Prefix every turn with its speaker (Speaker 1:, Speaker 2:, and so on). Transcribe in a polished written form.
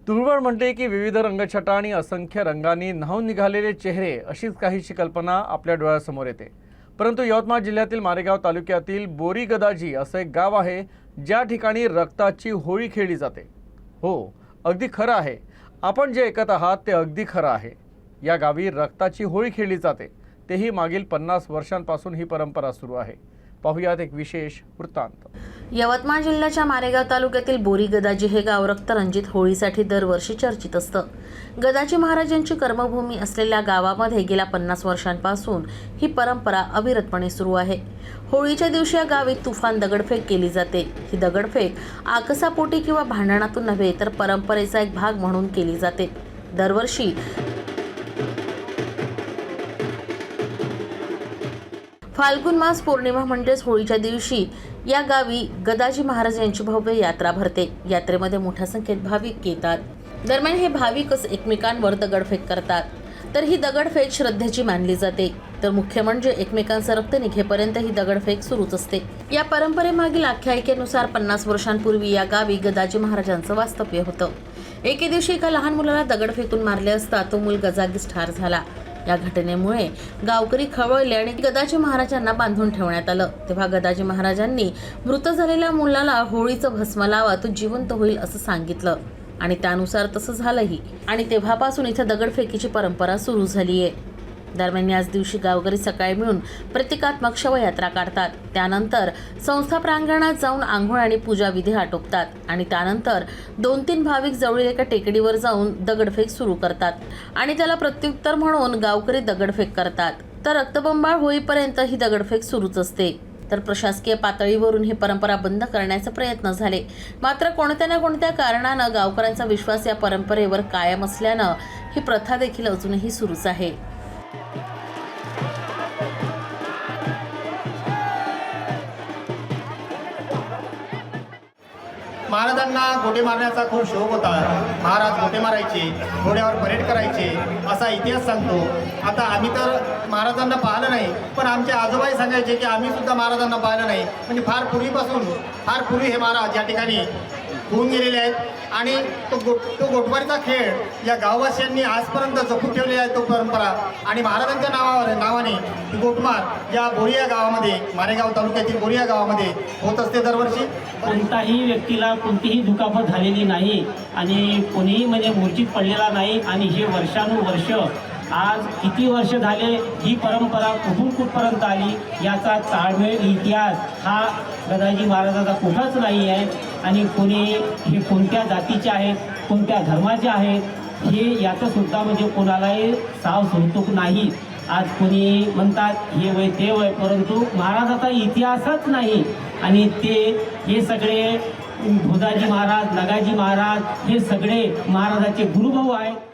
Speaker 1: तुळवळ म्हणते की विविध रंगछटा आणि असंख्य रंगांनी न्हाऊन निघालेले चेहरे अशीच काहीशी कल्पना आपल्या डोळ्यासमोर येते। परंतु यवतमाळ जिल्ह्यातील मारेगाव तालुक्यातील बोरी गदाजी असे एक गाव आहे ज्या ठिकाणी रक्ताची होळी खेळली जाते। हो, अगदी खरं आहे। आपण जे ऐकत आहात ते अगदी खरं आहे। या गावी रक्ताची होळी खेळली जाते, तेही मागील 50 वर्षांपासून ही परंपरा सुरू आहे। पाहुयात एक विशेष वृत्तांत।
Speaker 2: यवतमाळ जिल्ह्याच्या मारेगाव तालुक्यातील बोरी गदाजी हे गाव रक्तरंजित होळीसाठी दरवर्षी चर्चित असतं। गदाजी महाराजांची कर्मभूमी असलेल्या गावामध्ये गेल्या 50 वर्षांपासून ही परंपरा अविरतपणे सुरू आहे। होळीच्या दिवशी या गावी तुफान दगडफेक केली जाते। ही दगडफेक आकसापोटी किंवा भांडणातून नव्हे तर परंपरेचा एक भाग म्हणून केली जाते। दरवर्षी फाल्गुन मास पौर्णिमा म्हणजेच होळीच्या दिवशी या गावी गदाजी महाराज यांची भव्य यात्रा भरते। यात्रेमध्ये मोठ्या संख्येत भाविक येतात। दरम्यान हे भाविकच एकमेकांवर दगडफेक करतात, तर ही दगडफेक श्रद्धेची मानली जाते। तर मुख्य म्हणजे एकमेकांचं रक्त निघेपर्यंत ही दगडफेक सुरूच असते। या परंपरेमागील आख्यायिकेनुसार 50 वर्षांपूर्वी या गावी गदाजी महाराजांचं वास्तव्य होतं। एके दिवशी एका लहान मुलाला दगड फेकून मारले असता तो मूल जागीच ठार झाला। या घटनेमुळे गावकरी खवळले आणि गदाजी महाराजांना बांधून ठेवण्यात आलं। तेव्हा गदाजी महाराजांनी मृत झालेल्या मुलाला होळीचं भस्म लावा, तो जिवंत होईल असं सांगितलं आणि त्यानुसार तसं झालंही आणि तेव्हापासून इथं दगडफेकीची परंपरा सुरू झाली आहे। दरम्यान याच दिवशी गावकरी सकाळी मिळून प्रतिकात्मक शवयात्रा काढतात। त्यानंतर संस्था प्रांगणात जाऊन आंघोळ आणि पूजा विधी आटोपतात आणि त्यानंतर 2-3 भाविक जवळील एका टेकडीवर जाऊन दगडफेक सुरू करतात आणि त्याला प्रत्युत्तर म्हणून गावकरी दगडफेक करतात। तर रक्तबंबाळ होईपर्यंत ही दगडफेक सुरूच असते। तर प्रशासकीय पातळीवरून ही परंपरा बंद करण्याचे प्रयत्न झाले, मात्र कोणत्या ना कोणत्या कारणानं गावकऱ्यांचा विश्वास या परंपरेवर कायम असल्यानं ही प्रथा देखील अजूनही सुरूच आहे।
Speaker 3: महाराजांना घोडे मारण्याचा खूप शौक होता। महाराज घोडे मारायचे, घोड्यावर परेड करायचे असा इतिहास सांगतो। आता आम्ही तर महाराजांना पाहिलं नाही, पण आमचे आजोबाई सांगायचे की आम्ही सुद्धा महाराजांना पाहिलं नाही। म्हणजे फार पूर्वी हे महाराज या ठिकाणी होऊन गेलेले आहेत आणि तो गोटमारीचा खेळ या गाववासियांनी आजपर्यंत जपून ठेवलेला आहे तो परंपरा। आणि महाराजांच्या नावाने ही गोटमार या बोरिया गावामध्ये, मारेगाव तालुक्यातील बोरिया गावामध्ये होत असते दरवर्षी।
Speaker 4: कोणताही व्यक्तीला कोणतीही दुखापत झालेली नाही आणि कोणीही म्हणजे मूर्छित पडलेला नाही आणि हे वर्षानुवर्ष आज किती वर्ष झाले ही परंपरा कुठून कुठपर्यंत आली याचा ताळमेळ इतिहास हा गदाजी महाराजाचा कुठंच नाही आहे। आणि कोणी हे कोणत्या जातीचे आहेत, कोणत्या धर्माचे आहेत हे याचं सुद्धा म्हणजे कोणालाही साव सुरतूक नाही। आज कोणी म्हणतात हे वय ते वय, परंतु महाराजाचा इतिहासच नाही आणि हे सगळे भोदाजी महाराज, नगाजी महाराज हे सगळे महाराजाचे गुरुभाऊ आहेत।